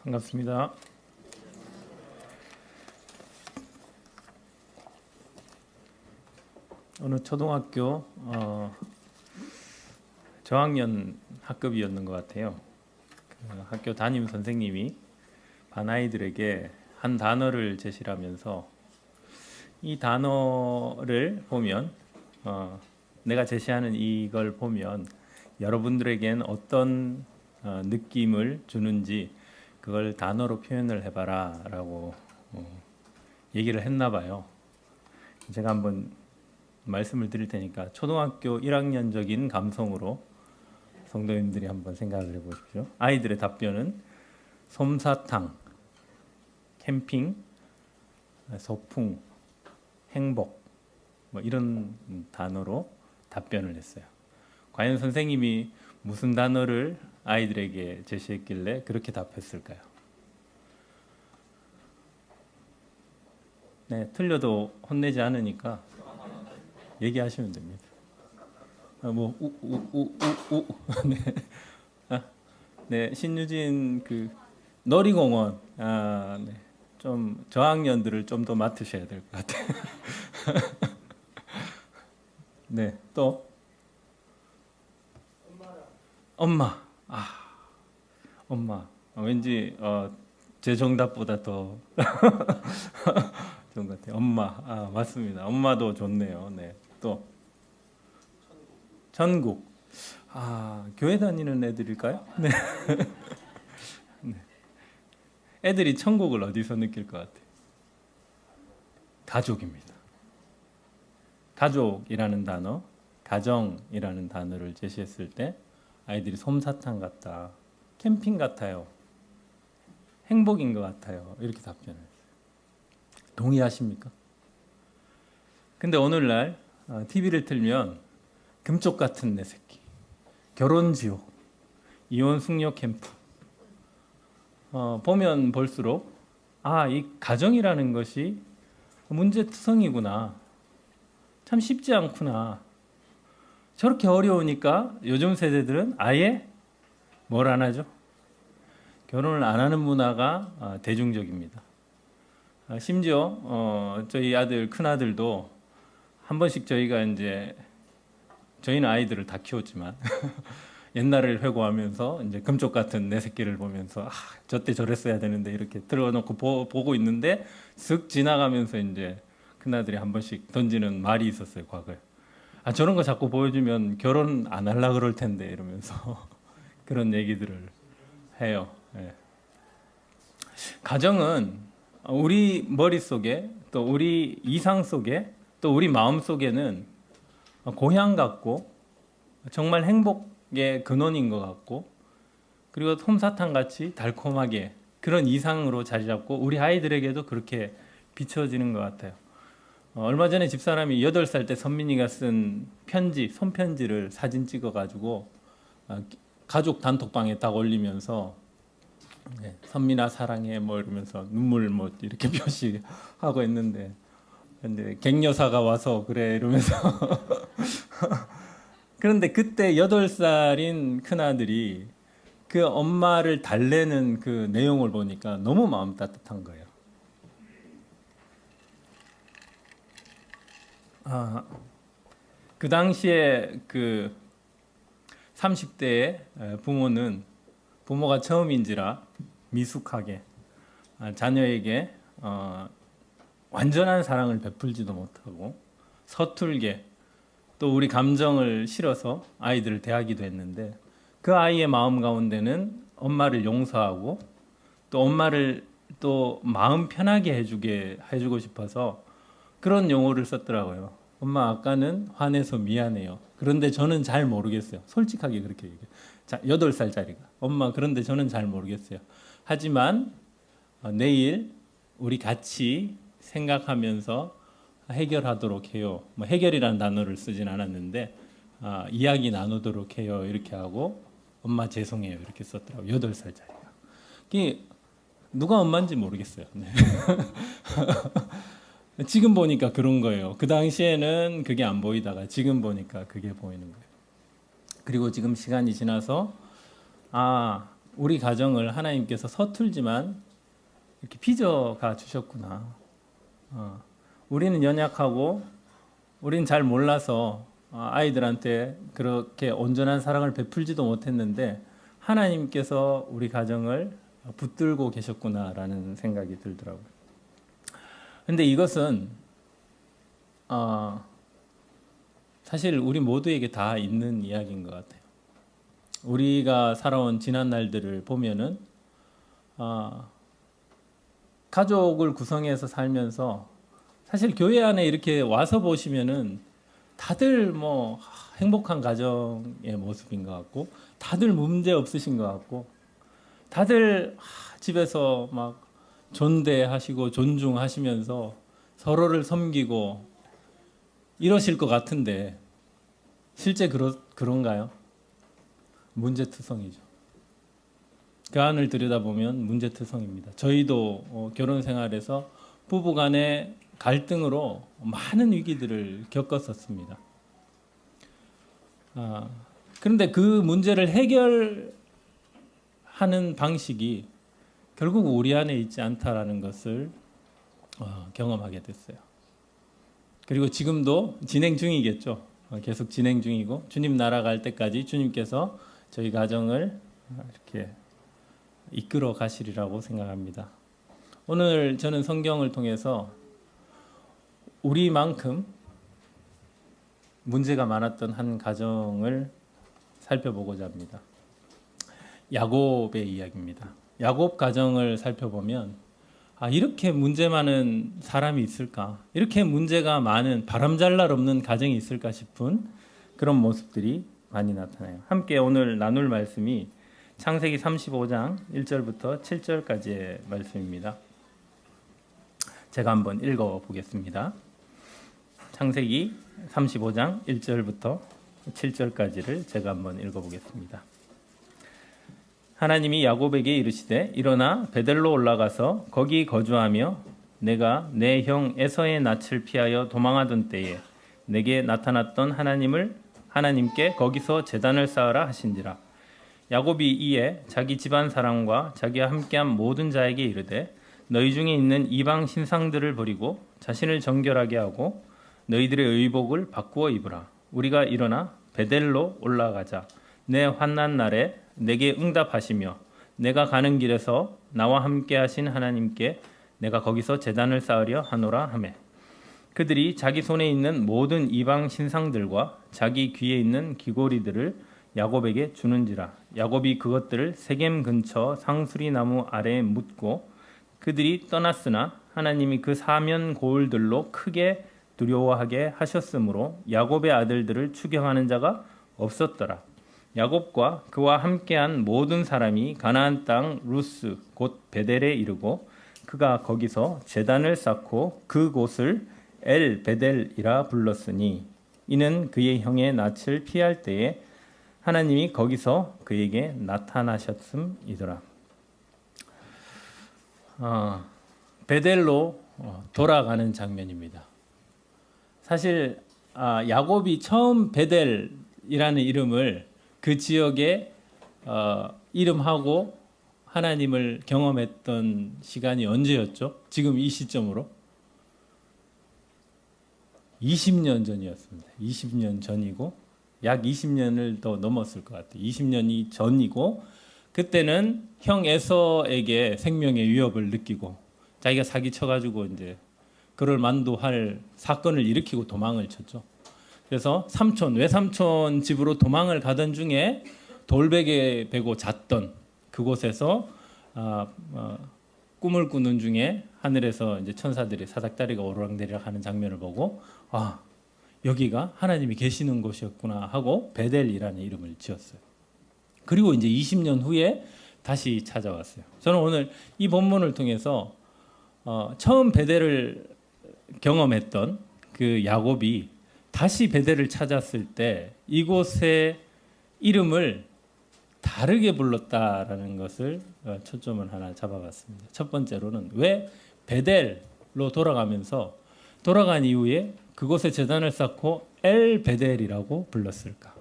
반갑습니다. 어느 초등학교 저학년 학급이었는 것 같아요. 그 학교 담임 선생님이 반 아이들에게 한 단어를 제시를 하면서 이 단어를 보면 내가 제시하는 이걸 보면 여러분들에겐 어떤 느낌을 주는지 그걸 단어로 표현을 해봐라 라고 얘기를 했나 봐요. 제가 한번 말씀을 드릴 테니까 초등학교 1학년적인 감성으로 성도님들이 한번 생각을 해보십시오. 아이들의 답변은 솜사탕, 캠핑, 소풍, 행복 뭐 이런 단어로 답변을 했어요. 과연 선생님이 무슨 단어를 아이들에게 제시했길래 그렇게 답했을까요? 네, 틀려도 혼내지 않으니까 얘기하시면 됩니다. 네. 네, 신유진 그 놀이공원. 네. 좀 저학년들을 좀 더 맡으셔야 될 것 같아요. 네, 또 엄마. 엄마. 왠지 제 정답보다 더 좋은 것 같아요. 엄마. 맞습니다. 엄마도 좋네요. 네, 또 천국. 교회 다니는 애들일까요? 네. 네. 애들이 천국을 어디서 느낄 것 같아요? 가족입니다. 가족이라는 단어, 가정이라는 단어를 제시했을 때 아이들이 솜사탕 같다, 캠핑 같아요, 행복인 것 같아요 이렇게 답변을 했어요. 동의하십니까? 근데 오늘날 TV를 틀면 금쪽 같은 내 새끼, 결혼지옥, 이혼 숙녀 캠프 보면 볼수록 이 가정이라는 것이 문제투성이구나, 참 쉽지 않구나, 저렇게 어려우니까 요즘 세대들은 아예 뭘 안 하죠? 결혼을 안 하는 문화가 대중적입니다. 심지어 저희 아들, 큰아들도 한 번씩 저희가 이제 저희는 아이들을 다 키웠지만 옛날을 회고하면서 이제 금쪽 같은 내 새끼를 보면서 저때 저랬어야 되는데 이렇게 틀어놓고 보고 있는데 슥 지나가면서 이제 큰아들이 한 번씩 던지는 말이 있었어요. 과거에 저런 거 자꾸 보여주면 결혼 안 하려고 그럴 텐데 이러면서 그런 얘기들을 해요. 네. 가정은 우리 머릿속에 또 우리 이상 속에 또 우리 마음 속에는 고향 같고 정말 행복의 근원인 것 같고 그리고 솜사탕 같이 달콤하게 그런 이상으로 자리 잡고 우리 아이들에게도 그렇게 비춰지는 것 같아요. 얼마 전에 집사람이 8살 때 선민이가 쓴 편지, 손편지를 사진 찍어가지고 가족 단톡방에 딱 올리면서 선민아 사랑해 뭐 이러면서 눈물 뭐 이렇게 표시하고 있는데 근데 갱여사가 와서 그래 이러면서 그런데 그때 8살인 큰아들이 그 엄마를 달래는 그 내용을 보니까 너무 마음 따뜻한 거예요. 그 당시에 그 30대의 부모가 처음인지라 미숙하게 자녀에게 완전한 사랑을 베풀지도 못하고 서툴게 또 우리 감정을 실어서 아이들을 대하기도 했는데 그 아이의 마음 가운데는 엄마를 용서하고 또 엄마를 또 마음 편하게 해주고 싶어서 그런 용어를 썼더라고요. 엄마 아까는 화내서 미안해요. 그런데 저는 잘 모르겠어요. 솔직하게 그렇게 얘기해요. 8살짜리가 엄마 그런데 저는 잘 모르겠어요. 하지만 내일 우리 같이 생각하면서 해결하도록 해요. 뭐 해결이라는 단어를 쓰진 않았는데 이야기 나누도록 해요. 이렇게 하고 엄마 죄송해요. 이렇게 썼더라고요. 8살짜리가. 누가 엄마인지 모르겠어요. 네. 지금 보니까 그런 거예요. 그 당시에는 그게 안 보이다가 지금 보니까 그게 보이는 거예요. 그리고 지금 시간이 지나서 우리 가정을 하나님께서 서툴지만 이렇게 빚어가 주셨구나. 우리는 연약하고 우리는 잘 몰라서 아이들한테 그렇게 온전한 사랑을 베풀지도 못했는데 하나님께서 우리 가정을 붙들고 계셨구나라는 생각이 들더라고요. 근데 이것은 사실 우리 모두에게 다 있는 이야기인 것 같아요. 우리가 살아온 지난 날들을 보면은 가족을 구성해서 살면서 사실 교회 안에 이렇게 와서 보시면은 다들 뭐 행복한 가정의 모습인 것 같고 다들 문제 없으신 것 같고 다들 집에서 막 존대하시고 존중하시면서 서로를 섬기고 이러실 것 같은데 실제 그런가요? 문제투성이죠. 그 안을 들여다보면 문제투성입니다. 저희도 결혼 생활에서 부부간의 갈등으로 많은 위기들을 겪었었습니다. 그런데 그 문제를 해결하는 방식이 결국 우리 안에 있지 않다라는 것을 경험하게 됐어요. 그리고 지금도 진행 중이겠죠. 계속 진행 중이고 주님 나라 갈 때까지 주님께서 저희 가정을 이렇게 이끌어 가시리라고 생각합니다. 오늘 저는 성경을 통해서 우리만큼 문제가 많았던 한 가정을 살펴보고자 합니다. 야곱의 이야기입니다. 야곱 가정을 살펴보면 이렇게 문제 많은 사람이 있을까? 이렇게 문제가 많은 바람잘 날 없는 가정이 있을까 싶은 그런 모습들이 많이 나타나요. 함께 오늘 나눌 말씀이 창세기 35장 1절부터 7절까지의 말씀입니다. 제가 한번 읽어보겠습니다. 창세기 35장 1절부터 7절까지를 제가 한번 읽어보겠습니다. 하나님이 야곱에게 이르시되 일어나 베델로 올라가서 거기 거주하며 내가 내 형 에서의 낯을 피하여 도망하던 때에 내게 나타났던 하나님께 거기서 제단을 쌓으라 하신지라. 야곱이 이에 자기 집안 사람과 자기와 함께한 모든 자에게 이르되 너희 중에 있는 이방 신상들을 버리고 자신을 정결하게 하고 너희들의 의복을 바꾸어 입으라. 우리가 일어나 베델로 올라가자. 내 환난 날에 내게 응답하시며 내가 가는 길에서 나와 함께 하신 하나님께 내가 거기서 제단을 쌓으려 하노라 하매 그들이 자기 손에 있는 모든 이방 신상들과 자기 귀에 있는 귀고리들을 야곱에게 주는지라. 야곱이 그것들을 세겜 근처 상수리 나무 아래에 묻고 그들이 떠났으나 하나님이 그 사면 고을들로 크게 두려워하게 하셨으므로 야곱의 아들들을 추격하는 자가 없었더라. 야곱과 그와 함께한 모든 사람이 가나안 땅 루스 곧 베델에 이르고 그가 거기서 제단을 쌓고 그곳을 엘 베델이라 불렀으니 이는 그의 형의 낯을 피할 때에 하나님이 거기서 그에게 나타나셨음이더라. 베델로 돌아가는 장면입니다. 사실 야곱이 처음 베델이라는 이름을 그 지역의 이름하고 하나님을 경험했던 시간이 언제였죠? 지금 이 시점으로 20년 전이었습니다. 20년 전이고 약 20년을 더 넘었을 것 같아요. 20년이 전이고 그때는 형 에서에게 생명의 위협을 느끼고 자기가 사기쳐가지고 이제 그를 만도할 사건을 일으키고 도망을 쳤죠. 그래서 외삼촌 집으로 도망을 가던 중에 돌베개 베고 잤던 그곳에서 꿈을 꾸는 중에 하늘에서 이제 천사들이 사닥다리가 오르락내리락 하는 장면을 보고 여기가 하나님이 계시는 곳이었구나 하고 베델이라는 이름을 지었어요. 그리고 이제 20년 후에 다시 찾아왔어요. 저는 오늘 이 본문을 통해서 처음 베델을 경험했던 그 야곱이 다시 베델을 찾았을 때 이곳의 이름을 다르게 불렀다라는 것을 초점을 하나 잡아봤습니다. 첫 번째로는 왜 베델로 돌아간 이후에 그곳에 제단을 쌓고 엘 베델이라고 불렀을까?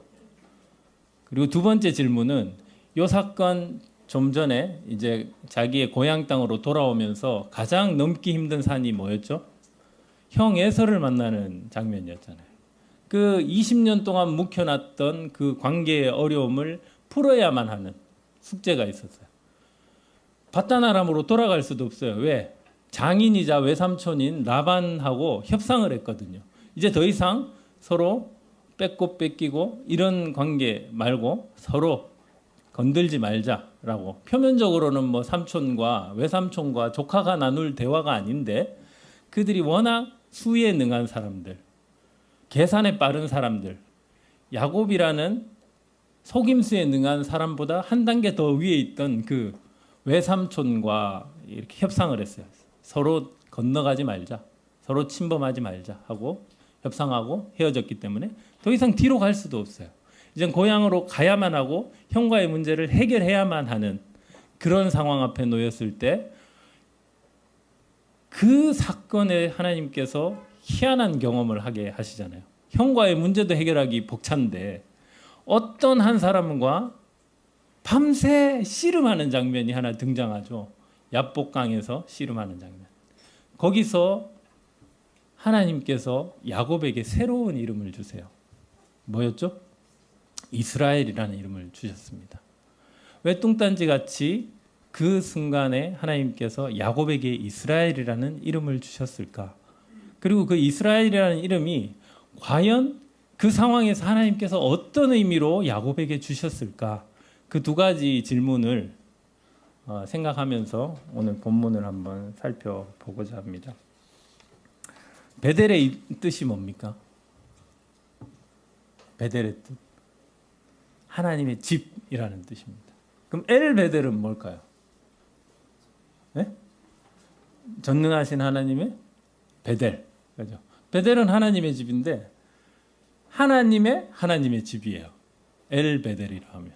그리고 두 번째 질문은 이 사건 좀 전에 이제 자기의 고향 땅으로 돌아오면서 가장 넘기 힘든 산이 뭐였죠? 형 에서를 만나는 장면이었잖아요. 그 20년 동안 묵혀놨던 그 관계의 어려움을 풀어야만 하는 숙제가 있었어요. 바다나람으로 돌아갈 수도 없어요. 왜? 장인이자 외삼촌인 라반하고 협상을 했거든요. 이제 더 이상 서로 뺏고 뺏기고 이런 관계 말고 서로 건들지 말자라고. 표면적으로는 뭐 삼촌과 외삼촌과 조카가 나눌 대화가 아닌데 그들이 워낙 수에 능한 사람들, 계산에 빠른 사람들, 야곱이라는 속임수에 능한 사람보다 한 단계 더 위에 있던 그 외삼촌과 이렇게 협상을 했어요. 서로 건너가지 말자, 서로 침범하지 말자 하고 협상하고 헤어졌기 때문에 더 이상 뒤로 갈 수도 없어요. 이젠 고향으로 가야만 하고 형과의 문제를 해결해야만 하는 그런 상황 앞에 놓였을 때 그 사건에 하나님께서 희한한 경험을 하게 하시잖아요. 형과의 문제도 해결하기 벅찬데 어떤 한 사람과 밤새 씨름하는 장면이 하나 등장하죠. 야복강에서 씨름하는 장면. 거기서 하나님께서 야곱에게 새로운 이름을 주세요. 뭐였죠? 이스라엘이라는 이름을 주셨습니다. 왜 뚱딴지 같이 그 순간에 하나님께서 야곱에게 이스라엘이라는 이름을 주셨을까? 그리고 그 이스라엘이라는 이름이 과연 그 상황에서 하나님께서 어떤 의미로 야곱에게 주셨을까? 그 두 가지 질문을 생각하면서 오늘 본문을 한번 살펴보고자 합니다. 베델의 뜻이 뭡니까? 베델의 뜻. 하나님의 집이라는 뜻입니다. 그럼 엘 베델은 뭘까요? 네? 전능하신 하나님의 베델. 그죠? 베델은 하나님의 집인데 하나님의 집이에요. 엘 베델이라 하면.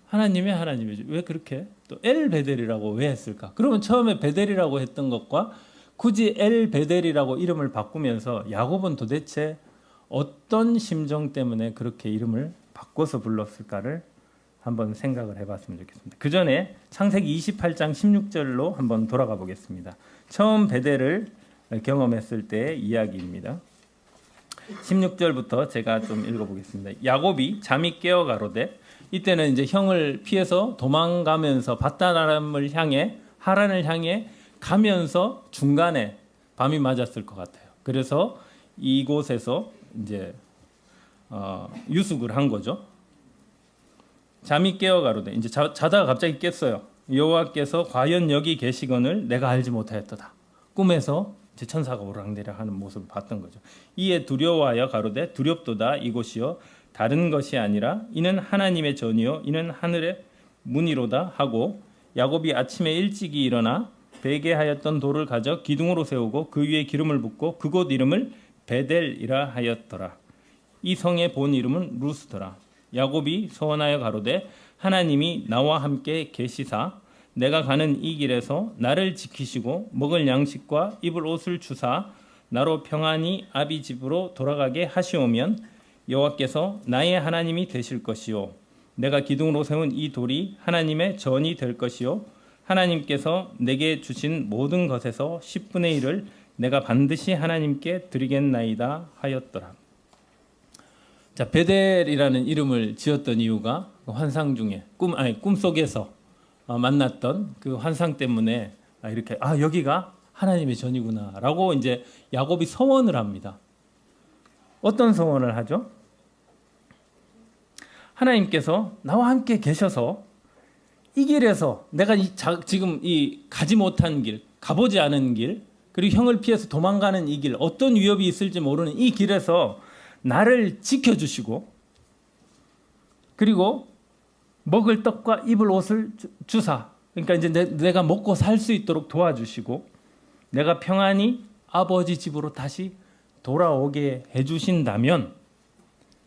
하나님의 집. 왜 그렇게 또 엘 베델이라고 왜 했을까? 그러면 처음에 베델이라고 했던 것과 굳이 엘 베델이라고 이름을 바꾸면서 야곱은 도대체 어떤 심정 때문에 그렇게 이름을 바꿔서 불렀을까를 한번 생각을 해봤으면 좋겠습니다. 그 전에 창세기 28장 16절로 한번 돌아가 보겠습니다. 처음 베델을 경험했을 때의 이야기입니다. 16절부터 제가 좀 읽어보겠습니다. 야곱이 잠이 깨어 가로되, 이때는 이제 형을 피해서 도망가면서 밧다나람을 향해 하란을 향해 가면서 중간에 밤이 맞았을 것 같아요. 그래서 이곳에서 이제 유숙을 한 거죠. 잠이 깨어 가로되, 이제 자다가 갑자기 깼어요. 여호와께서 과연 여기 계시거늘 내가 알지 못하였도다. 꿈에서 이제 천사가 오락내락 하는 모습을 봤던 거죠. 이에 두려워하여 가로되, 두렵도다 이곳이요 다른 것이 아니라 이는 하나님의 전이요 이는 하늘의 문이로다 하고, 야곱이 아침에 일찍이 일어나 베개하였던 돌을 가져 기둥으로 세우고 그 위에 기름을 붓고 그곳 이름을 베델이라 하였더라. 이 성의 본 이름은 루스더라. 야곱이 소원하여 가로되, 하나님이 나와 함께 계시사 내가 가는 이 길에서 나를 지키시고 먹을 양식과 입을 옷을 주사 나로 평안히 아비 집으로 돌아가게 하시오면 여호와께서 나의 하나님이 되실 것이요 내가 기둥으로 세운 이 돌이 하나님의 전이 될 것이요 하나님께서 내게 주신 모든 것에서 10분의 1을 내가 반드시 하나님께 드리겠나이다 하였더라. 자, 베델이라는 이름을 지었던 이유가 환상 중에 꿈속에서 만났던 그 환상 때문에 이렇게 여기가 하나님의 전이구나라고 이제 야곱이 서원을 합니다. 어떤 서원을 하죠? 하나님께서 나와 함께 계셔서 이 길에서 내가 지금 이 가지 못한 길, 가보지 않은 길, 그리고 형을 피해서 도망가는 이 길, 어떤 위협이 있을지 모르는 이 길에서 나를 지켜주시고, 그리고 먹을 떡과 입을 옷을 주사, 그러니까 이제 내가 먹고 살 수 있도록 도와주시고, 내가 평안히 아버지 집으로 다시 돌아오게 해주신다면,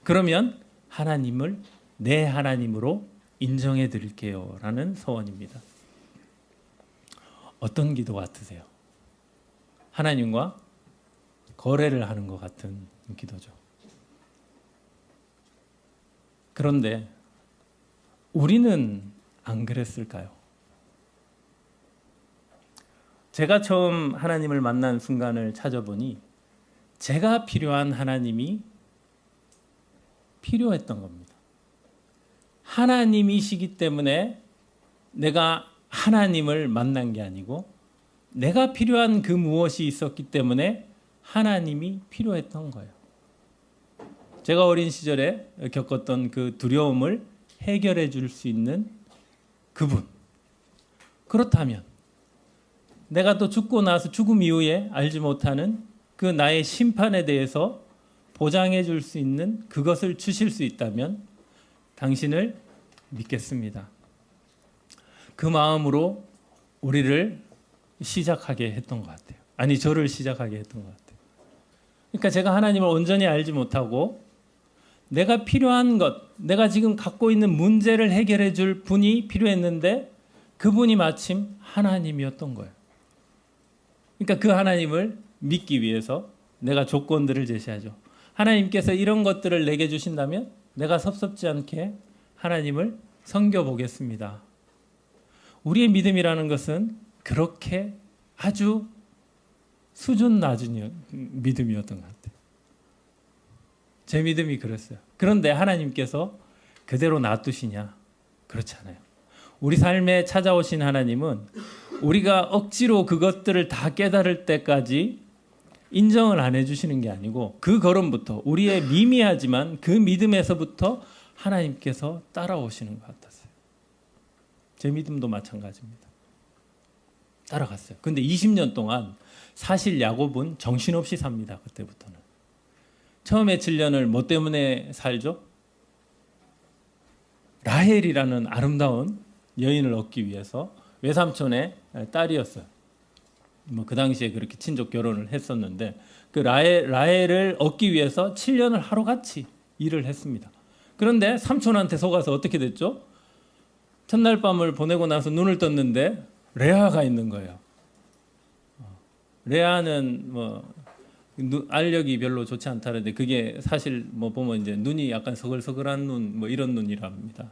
그러면 하나님을 내 하나님으로 인정해 드릴게요 라는 서원입니다. 어떤 기도 같으세요? 하나님과 거래를 하는 것 같은 기도죠. 그런데 우리는 안 그랬을까요? 제가 처음 하나님을 만난 순간을 찾아보니 제가 필요한 하나님이 필요했던 겁니다. 하나님이시기 때문에 내가 하나님을 만난 게 아니고 내가 필요한 그 무엇이 있었기 때문에 하나님이 필요했던 거예요. 제가 어린 시절에 겪었던 그 두려움을 해결해 줄 수 있는 그분. 그렇다면 내가 또 죽고 나서 죽음 이후에 알지 못하는 그 나의 심판에 대해서 보장해 줄 수 있는 그것을 주실 수 있다면 당신을 믿겠습니다. 그 마음으로 우리를 시작하게 했던 것 같아요. 아니, 저를 시작하게 했던 것 같아요. 그러니까 제가 하나님을 온전히 알지 못하고 내가 필요한 것, 내가 지금 갖고 있는 문제를 해결해 줄 분이 필요했는데 그분이 마침 하나님이었던 거예요. 그러니까 그 하나님을 믿기 위해서 내가 조건들을 제시하죠. 하나님께서 이런 것들을 내게 주신다면 내가 섭섭지 않게 하나님을 섬겨보겠습니다. 우리의 믿음이라는 것은 그렇게 아주 수준 낮은 믿음이었던 것 같아요. 제 믿음이 그랬어요. 그런데 하나님께서 그대로 놔두시냐? 그렇지 않아요. 우리 삶에 찾아오신 하나님은 우리가 억지로 그것들을 다 깨달을 때까지 인정을 안 해주시는 게 아니고 그 걸음부터 우리의 미미하지만 그 믿음에서부터 하나님께서 따라오시는 것 같았어요. 제 믿음도 마찬가지입니다. 따라갔어요. 근데 20년 동안 사실 야곱은 정신없이 삽니다. 그때부터는. 처음에 7년을 뭐 때문에 살죠? 라헬이라는 아름다운 여인을 얻기 위해서 외삼촌의 딸이었어요. 뭐 그 당시에 그렇게 친족 결혼을 했었는데 그 라헬을 얻기 위해서 7년을 하루같이 일을 했습니다. 그런데 삼촌한테 속아서 어떻게 됐죠? 첫날 밤을 보내고 나서 눈을 떴는데 레아가 있는 거예요. 레아는 뭐 알력이 별로 좋지 않다는데 그게 사실 뭐 보면 이제 눈이 약간 서글서글한 눈 뭐 이런 눈이랍니다.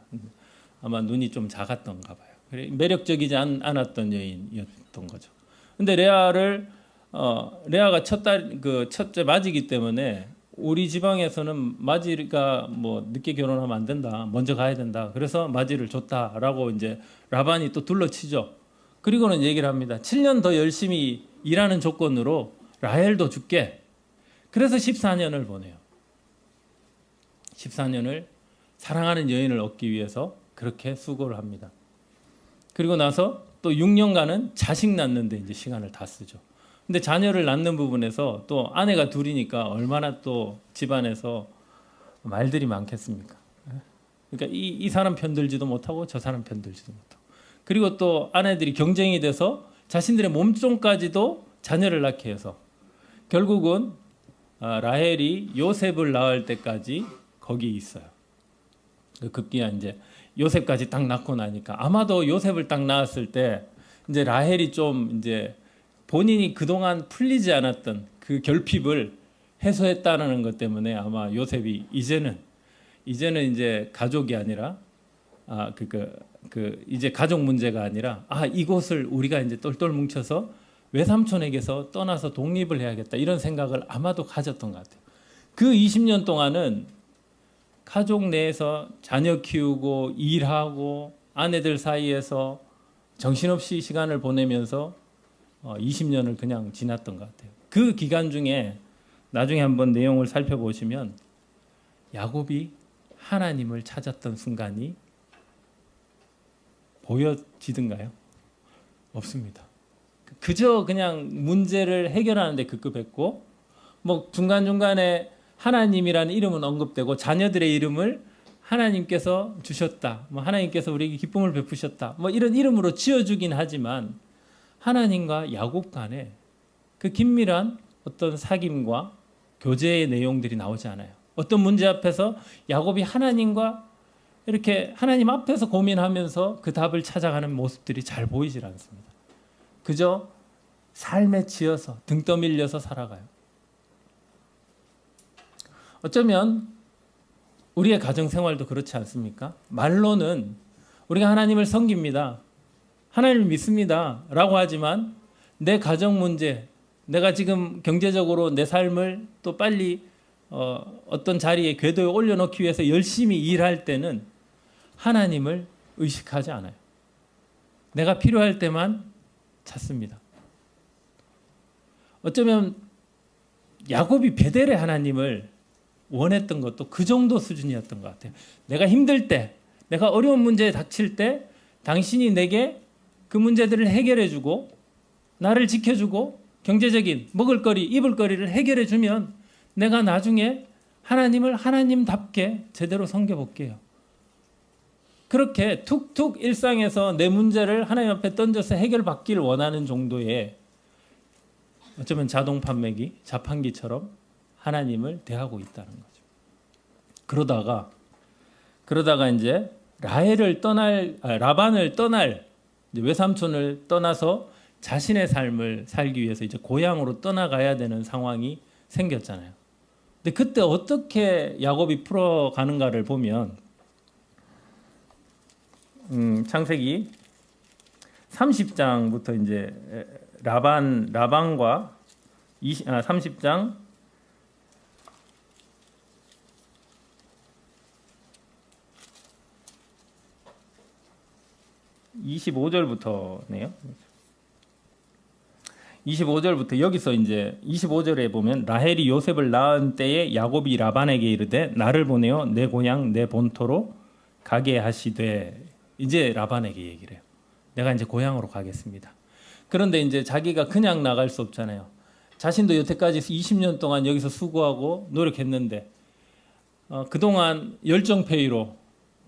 아마 눈이 좀 작았던가 봐요. 매력적이지 않았던 여인이었던 거죠. 근데 레아가 첫째 맞이기 때문에 우리 지방에서는 맞이가 뭐 늦게 결혼하면 안 된다, 먼저 가야 된다. 그래서 맞이를 줬다라고 이제 라반이 또 둘러치죠. 그리고는 얘기를 합니다. 7년 더 열심히 일하는 조건으로 라헬도 줄게. 그래서 14년을 보내요. 14년을 사랑하는 여인을 얻기 위해서 그렇게 수고를 합니다. 그리고 나서 또 6년간은 자식 낳는데 이제 시간을 다 쓰죠. 근데 자녀를 낳는 부분에서 또 아내가 둘이니까 얼마나 또 집안에서 말들이 많겠습니까? 그러니까 이 사람 편들지도 못하고 저 사람 편들지도 못하고. 그리고 또 아내들이 경쟁이 돼서 자신들의 몸종까지도 자녀를 낳게 해서 결국은 라헬이 요셉을 낳을 때까지 거기 있어요. 급기야 이제 요셉까지 딱 낳고 나니까 아마도 요셉을 딱 낳았을 때 이제 라헬이 좀 이제 본인이 그동안 풀리지 않았던 그 결핍을 해소했다는 것 때문에 아마 요셉이 이제는 이제 가족이 아니라 이제 가족 문제가 아니라 이곳을 우리가 이제 똘똘 뭉쳐서 외삼촌에게서 떠나서 독립을 해야겠다 이런 생각을 아마도 가졌던 것 같아요. 그 20년 동안은 가족 내에서 자녀 키우고 일하고 아내들 사이에서 정신없이 시간을 보내면서 20년을 그냥 지났던 것 같아요. 그 기간 중에 나중에 한번 내용을 살펴보시면 야곱이 하나님을 찾았던 순간이 보여지던가요? 없습니다. 그저 그냥 문제를 해결하는 데 급급했고 뭐 중간중간에 하나님이라는 이름은 언급되고 자녀들의 이름을 하나님께서 주셨다. 뭐 하나님께서 우리에게 기쁨을 베푸셨다. 뭐 이런 이름으로 지어주긴 하지만 하나님과 야곱 간에 그 긴밀한 어떤 사귐과 교제의 내용들이 나오지 않아요. 어떤 문제 앞에서 야곱이 하나님과 이렇게 하나님 앞에서 고민하면서 그 답을 찾아가는 모습들이 잘 보이질 않습니다. 그저 삶에 치여서 등 떠밀려서 살아가요. 어쩌면 우리의 가정생활도 그렇지 않습니까? 말로는 우리가 하나님을 섬깁니다. 하나님을 믿습니다. 라고 하지만 내 가정 문제, 내가 지금 경제적으로 내 삶을 또 빨리 어떤 자리에 궤도에 올려놓기 위해서 열심히 일할 때는 하나님을 의식하지 않아요. 내가 필요할 때만 찾습니다. 어쩌면 야곱이 베델의 하나님을 원했던 것도 그 정도 수준이었던 것 같아요. 내가 힘들 때, 내가 어려운 문제에 닥칠 때 당신이 내게 그 문제들을 해결해주고 나를 지켜주고 경제적인 먹을거리, 입을거리를 해결해주면 내가 나중에 하나님을 하나님답게 제대로 섬겨볼게요. 그렇게 툭툭 일상에서 내 문제를 하나님 앞에 던져서 해결받기를 원하는 정도의 어쩌면 자동 판매기, 자판기처럼 하나님을 대하고 있다는 거죠. 그러다가 이제 라반을 떠날 이제 외삼촌을 떠나서 자신의 삶을 살기 위해서 이제 고향으로 떠나가야 되는 상황이 생겼잖아요. 근데 그때 어떻게 야곱이 풀어가는가를 보면 창세기 30장부터 이제 라반과 30장 25절부터네요. 25절부터 여기서 이제 25절에 보면 라헬이 요셉을 낳은 때에 야곱이 라반에게 이르되 나를 보내어 내 고향 내 본토로 가게 하시되, 이제 라반에게 얘기를 해요. 내가 이제 고향으로 가겠습니다. 그런데 이제 자기가 그냥 나갈 수 없잖아요. 자신도 여태까지 20년 동안 여기서 수고하고 노력했는데 그동안 열정페이로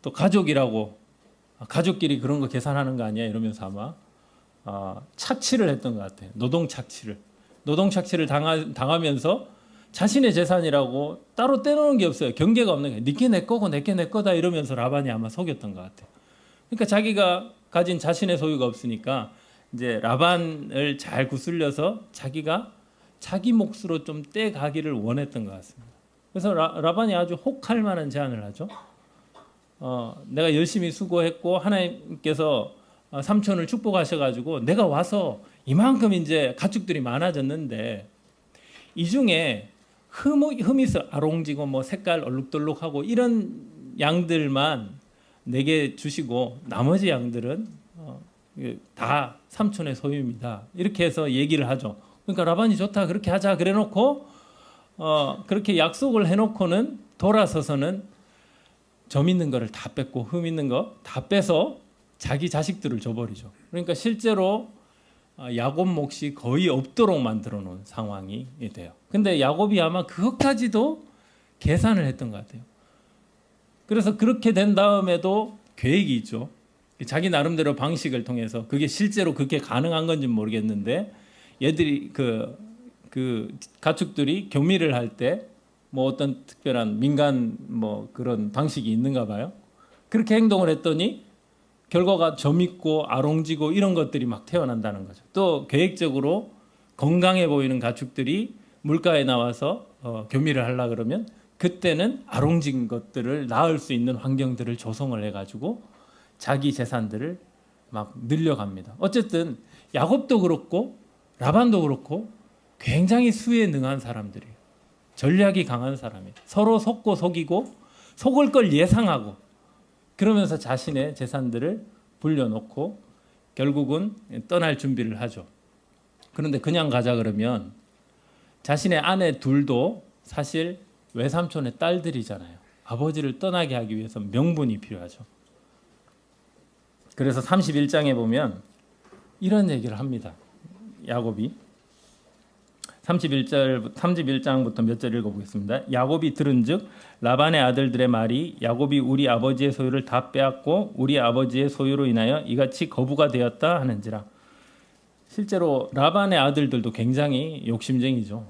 또 가족이라고 가족끼리 그런 거 계산하는 거 아니야 이러면서 아마 착취를 했던 것 같아요. 노동 착취를 당하면서 자신의 재산이라고 따로 떼놓은 게 없어요. 경계가 없는 거예요. 니께 내 거고 내게 내 거다 이러면서 라반이 아마 속였던 것 같아요. 그러니까 자기가 가진 자신의 소유가 없으니까 이제 라반을 잘 구슬려서 자기가 자기 몫으로 좀 떼가기를 원했던 것 같습니다. 그래서 라반이 아주 혹할 만한 제안을 하죠. 내가 열심히 수고했고 하나님께서 삼촌을 축복하셔가지고 내가 와서 이만큼 이제 가축들이 많아졌는데 이 중에 흠이 있어 아롱지고 뭐 색깔 얼룩덜룩하고 이런 양들만 내게 주시고 나머지 양들은 다 삼촌의 소유입니다. 이렇게 해서 얘기를 하죠. 그러니까 라반이 좋다 그렇게 하자 그래놓고 그렇게 약속을 해놓고는 돌아서서는 점 있는 거를 다 뺏고 흠 있는 거 다 빼서 자기 자식들을 줘버리죠. 그러니까 실제로 야곱 몫이 거의 없도록 만들어 놓은 상황이 돼요. 근데 야곱이 아마 그것까지도 계산을 했던 것 같아요. 그래서 그렇게 된 다음에도 계획이 있죠. 자기 나름대로 방식을 통해서 그게 실제로 그렇게 가능한 건지는 모르겠는데 얘들이 그 가축들이 교미를 할 때 뭐 어떤 특별한 민간 뭐 그런 방식이 있는가 봐요. 그렇게 행동을 했더니 결과가 점 있고 아롱지고 이런 것들이 막 태어난다는 거죠. 또 계획적으로 건강해 보이는 가축들이 물가에 나와서 교미를 하려 그러면 그때는 아롱진 것들을 낳을 수 있는 환경들을 조성을 해가지고 자기 재산들을 막 늘려갑니다. 어쨌든 야곱도 그렇고 라반도 그렇고 굉장히 수에 능한 사람들이에요. 전략이 강한 사람이에요. 서로 속고 속이고 속을 걸 예상하고 그러면서 자신의 재산들을 불려놓고 결국은 떠날 준비를 하죠. 그런데 그냥 가자 그러면 자신의 아내 둘도 사실 외삼촌의 딸들이잖아요. 아버지를 떠나게 하기 위해서 명분이 필요하죠. 그래서 31장에 보면 이런 얘기를 합니다. 야곱이 31장부터 몇 절 읽어보겠습니다. 야곱이 들은즉 라반의 아들들의 말이 야곱이 우리 아버지의 소유를 다 빼앗고 우리 아버지의 소유로 인하여 이같이 거부가 되었다 하는지라. 실제로 라반의 아들들도 굉장히 욕심쟁이죠.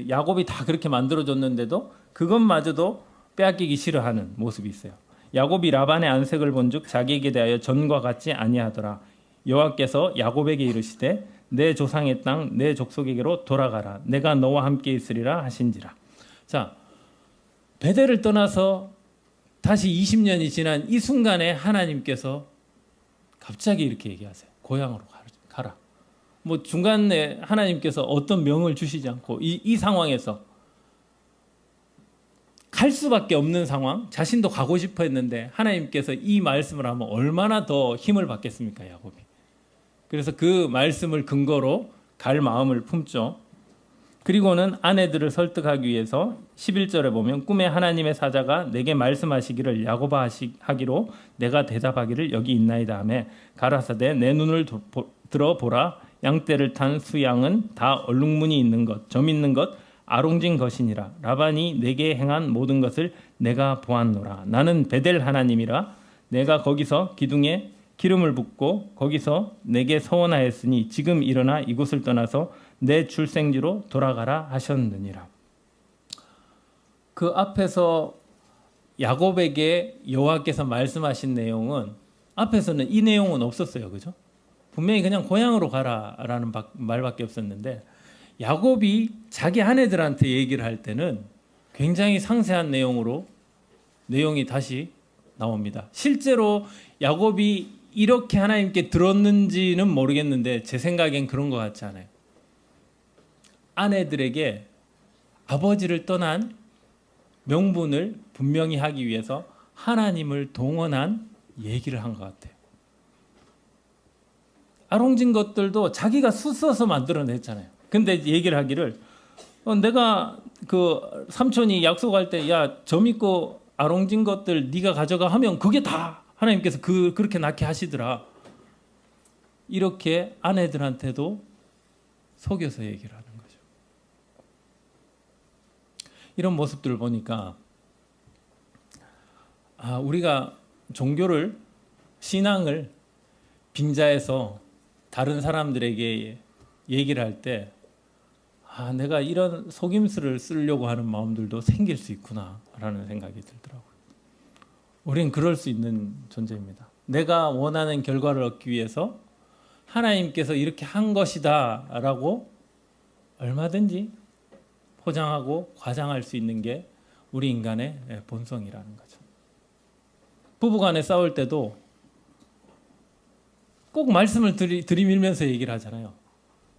야곱이 다 그렇게 만들어줬는데도 그것마저도 빼앗기기 싫어하는 모습이 있어요. 야곱이 라반의 안색을 본즉 자기에게 대하여 전과 같지 아니하더라. 여호와께서 야곱에게 이르시되 내 조상의 땅 내 족속에게로 돌아가라. 내가 너와 함께 있으리라 하신지라. 자, 베델을 떠나서 다시 20년이 지난 이 순간에 하나님께서 갑자기 이렇게 얘기하세요. 고향으로 가라. 뭐 중간에 하나님께서 어떤 명을 주시지 않고 이 상황에서 갈 수밖에 없는 상황, 자신도 가고 싶어 했는데 하나님께서 이 말씀을 하면 얼마나 더 힘을 받겠습니까, 야곱이. 그래서 그 말씀을 근거로 갈 마음을 품죠. 그리고는 아내들을 설득하기 위해서 11절에 보면 꿈에 하나님의 사자가 내게 말씀하시기를 야곱아 하기로 내가 대답하기를 여기 있나이다 하며 가라사대 내 눈을 들어보라 양떼를 탄 수양은 다 얼룩무늬 있는 것, 점 있는 것, 아롱진 것이니라. 라반이 내게 행한 모든 것을 내가 보았노라. 나는 베델 하나님이라. 내가 거기서 기둥에 기름을 붓고 거기서 내게 서원하였으니 지금 일어나 이곳을 떠나서 내 출생지로 돌아가라 하셨느니라. 그 앞에서 야곱에게 여호와께서 말씀하신 내용은 앞에서는 이 내용은 없었어요. 그죠? 분명히 그냥 고향으로 가라라는 말밖에 없었는데 야곱이 자기 아내들한테 얘기를 할 때는 굉장히 상세한 내용이 다시 나옵니다. 실제로 야곱이 이렇게 하나님께 들었는지는 모르겠는데 제 생각엔 그런 것 같지 않아요. 아내들에게 아버지를 떠난 명분을 분명히 하기 위해서 하나님을 동원한 얘기를 한 것 같아요. 아롱진 것들도 자기가 수써서 만들어냈잖아요. 근데 얘기를 하기를 내가 그 삼촌이 약속할 때 야, 점 있고 아롱진 것들 네가 가져가 하면 그게 다 하나님께서 그렇게 낳게 하시더라. 이렇게 아내들한테도 속여서 얘기를 하는 거죠. 이런 모습들을 보니까 우리가 종교를 신앙을 빙자해서 다른 사람들에게 얘기를 할 때 내가 이런 속임수를 쓰려고 하는 마음들도 생길 수 있구나라는 생각이 들더라고요. 우리는 그럴 수 있는 존재입니다. 내가 원하는 결과를 얻기 위해서 하나님께서 이렇게 한 것이다라고 얼마든지 포장하고 과장할 수 있는 게 우리 인간의 본성이라는 거죠. 부부간에 싸울 때도 꼭 말씀을 들이밀면서 얘기를 하잖아요.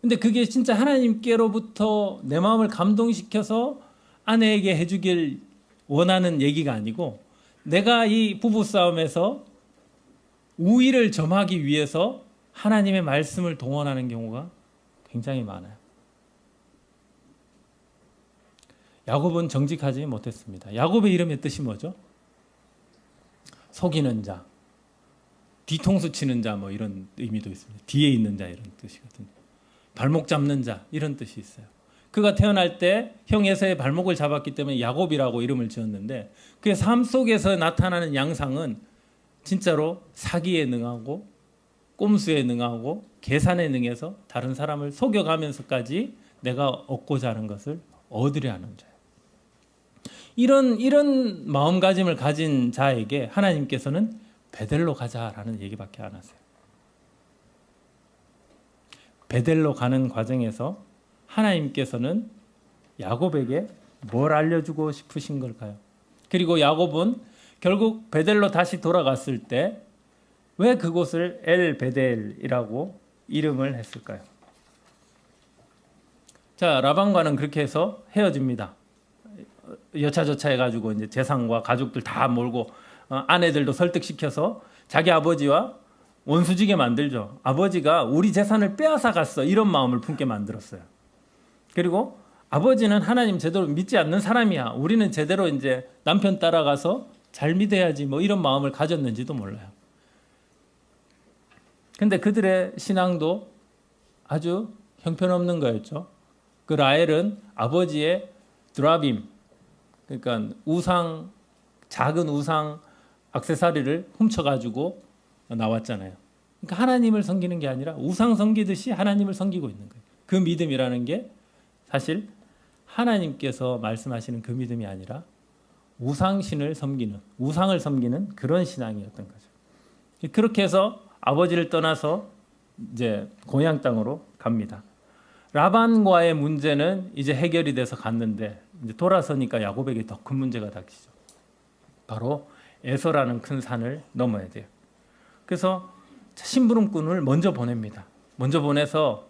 근데 그게 진짜 하나님께로부터 내 마음을 감동시켜서 아내에게 해주길 원하는 얘기가 아니고 내가 이 부부싸움에서 우위를 점하기 위해서 하나님의 말씀을 동원하는 경우가 굉장히 많아요. 야곱은 정직하지 못했습니다. 야곱의 이름의 뜻이 뭐죠? 속이는 자, 뒤통수 치는 자 뭐 이런 의미도 있습니다. 뒤에 있는 자 이런 뜻이거든요. 발목 잡는 자 이런 뜻이 있어요. 그가 태어날 때 형 에서의 발목을 잡았기 때문에 야곱이라고 이름을 지었는데 그의 삶 속에서 나타나는 양상은 진짜로 사기에 능하고 꼼수에 능하고 계산에 능해서 다른 사람을 속여가면서까지 내가 얻고자 하는 것을 얻으려 하는 자예요. 이런 마음가짐을 가진 자에게 하나님께서는 베델로 가자라는 얘기밖에 안 하세요. 베델로 가는 과정에서 하나님께서는 야곱에게 뭘 알려주고 싶으신 걸까요? 그리고 야곱은 결국 베델로 다시 돌아갔을 때 왜 그곳을 엘 베델이라고 이름을 했을까요? 자, 라반과는 그렇게 해서 헤어집니다. 여차저차 해가지고 이제 재산과 가족들 다 몰고 아내들도 설득시켜서 자기 아버지와 원수지게 만들죠. 아버지가 우리 재산을 빼앗아 갔어. 이런 마음을 품게 만들었어요. 그리고 아버지는 하나님 제대로 믿지 않는 사람이야. 우리는 제대로 이제 남편 따라가서 잘 믿어야지 뭐 이런 마음을 가졌는지도 몰라요. 근데 그들의 신앙도 아주 형편없는 거였죠. 그 라헬은 아버지의 드라빔, 그러니까 우상, 작은 우상 액세서리를 훔쳐가지고 나왔잖아요. 그러니까 하나님을 섬기는 게 아니라 우상 섬기듯이 하나님을 섬기고 있는 거예요. 그 믿음이라는 게 사실 하나님께서 말씀하시는 그 믿음이 아니라 우상신을 섬기는, 우상을 섬기는 그런 신앙이었던 거죠. 그렇게 해서 아버지를 떠나서 이제 고향 땅으로 갑니다. 라반과의 문제는 이제 해결이 돼서 갔는데 이제 돌아서니까 야곱에게 더 큰 문제가 닥치죠. 바로 에서라는 큰 산을 넘어야 돼요. 그래서 심부름꾼을 먼저 보냅니다. 먼저 보내서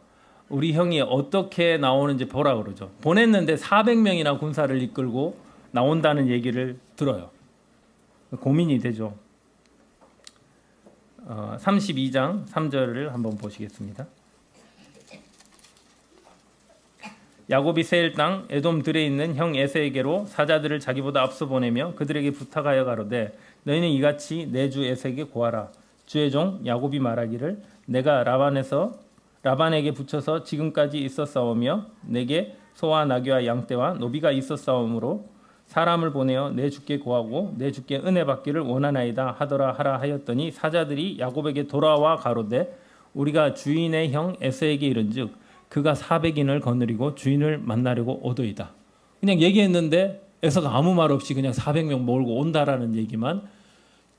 우리 형이 어떻게 나오는지 보라 그러죠. 보냈는데 400명이나 군사를 이끌고 나온다는 얘기를 들어요. 고민이 되죠. 32장 3절을 한번 보시겠습니다. 야곱이 세일 땅 에돔 들에 있는 형 에서에게로 사자들을 자기보다 앞서 보내며 그들에게 부탁하여 가로되 너희는 이같이 내 주 에서에게 고하라. 주의 종 야곱이 말하기를 내가 라반에게 붙여서 지금까지 있었사오며 내게 소와 나귀와 양떼와 노비가 있었사오므로 사람을 보내어 내 주께 고하고 내 주께 은혜 받기를 원하나이다 하더라 하라 하였더니 사자들이 야곱에게 돌아와 가로되 우리가 주인의 형 에서에게 이른즉 그가 400인을 거느리고 주인을 만나려고 오더이다. 그냥 얘기했는데 에서가 아무 말 없이 그냥 400명 몰고 온다라는 얘기만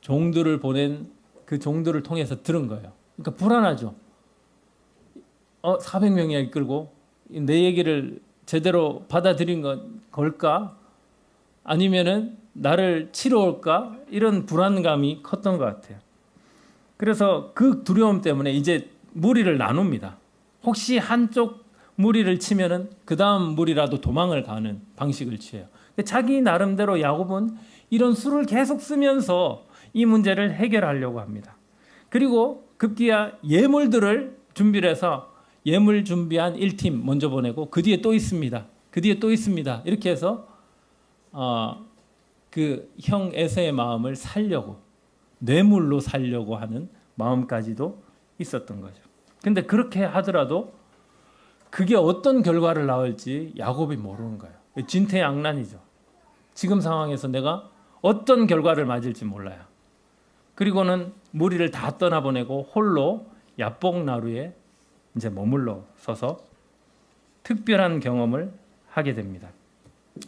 종들을 보낸 그 종들을 통해서 들은 거예요. 그러니까 불안하죠. 400명이 이끌고 내 얘기를 제대로 받아들인 걸까? 아니면은 나를 치러 올까? 이런 불안감이 컸던 것 같아요. 그래서 그 두려움 때문에 이제 무리를 나눕니다. 혹시 한쪽 무리를 치면은 그 다음 무리라도 도망을 가는 방식을 취해요. 자기 나름대로 야곱은 이런 수를 계속 쓰면서 이 문제를 해결하려고 합니다. 그리고 급기야 예물들을 준비를 해서 예물 준비한 1팀 먼저 보내고 그 뒤에 또 있습니다. 그 뒤에 또 있습니다. 이렇게 해서 그 형 에서의 마음을 살려고 뇌물로 살려고 하는 마음까지도 있었던 거죠. 근데 그렇게 하더라도 그게 어떤 결과를 낳을지 야곱이 모르는 거예요. 진퇴양난이죠. 지금 상황에서 내가 어떤 결과를 맞을지 몰라요. 그리고는 무리를 다 떠나보내고 홀로 야복 나루에 이제 머물러 서서 특별한 경험을 하게 됩니다.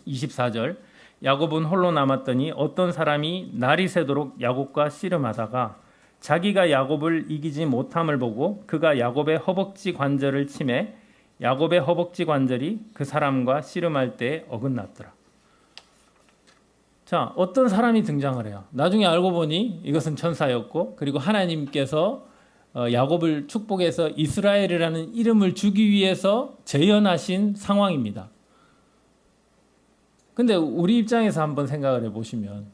24절 야곱은 홀로 남았더니 어떤 사람이 날이 새도록 야곱과 씨름하다가 자기가 야곱을 이기지 못함을 보고 그가 야곱의 허벅지 관절을 치매 야곱의 허벅지 관절이 그 사람과 씨름할 때 어긋났더라. 자, 어떤 사람이 등장을 해요. 나중에 알고 보니 이것은 천사였고 그리고 하나님께서 야곱을 축복해서 이스라엘이라는 이름을 주기 위해서 재현하신 상황입니다. 근데 우리 입장에서 한번 생각을 해보시면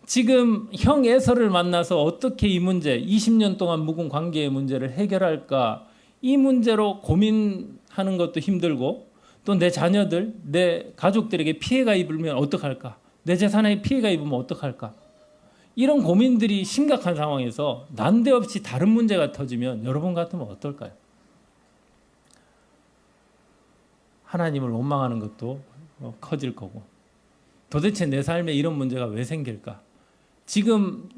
지금 형 에서를 만나서 어떻게 이 문제 20년 동안 묵은 관계의 문제를 해결할까 이 문제로 고민하는 것도 힘들고 또 내 자녀들 내 가족들에게 피해가 입으면 어떡할까 내 재산에 피해가 입으면 어떡할까 이런 고민들이 심각한 상황에서 난데없이 다른 문제가 터지면 여러분 같으면 어떨까요? 하나님을 원망하는 것도 커질 거고 도대체 내 삶에 이런 문제가 왜 생길까? 지금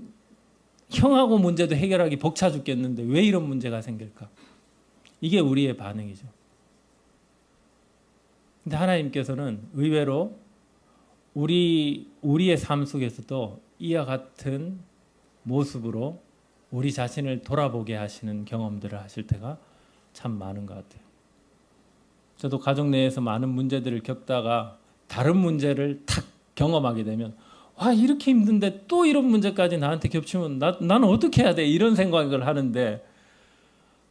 형하고 문제도 해결하기 벅차 죽겠는데 왜 이런 문제가 생길까? 이게 우리의 반응이죠. 근데 하나님께서는 의외로 우리의 삶 속에서도 이와 같은 모습으로 우리 자신을 돌아보게 하시는 경험들을 하실 때가 참 많은 것 같아요. 저도 가족 내에서 많은 문제들을 겪다가 다른 문제를 탁 경험하게 되면 와 이렇게 힘든데 또 이런 문제까지 나한테 겹치면 나는 어떻게 해야 돼? 이런 생각을 하는데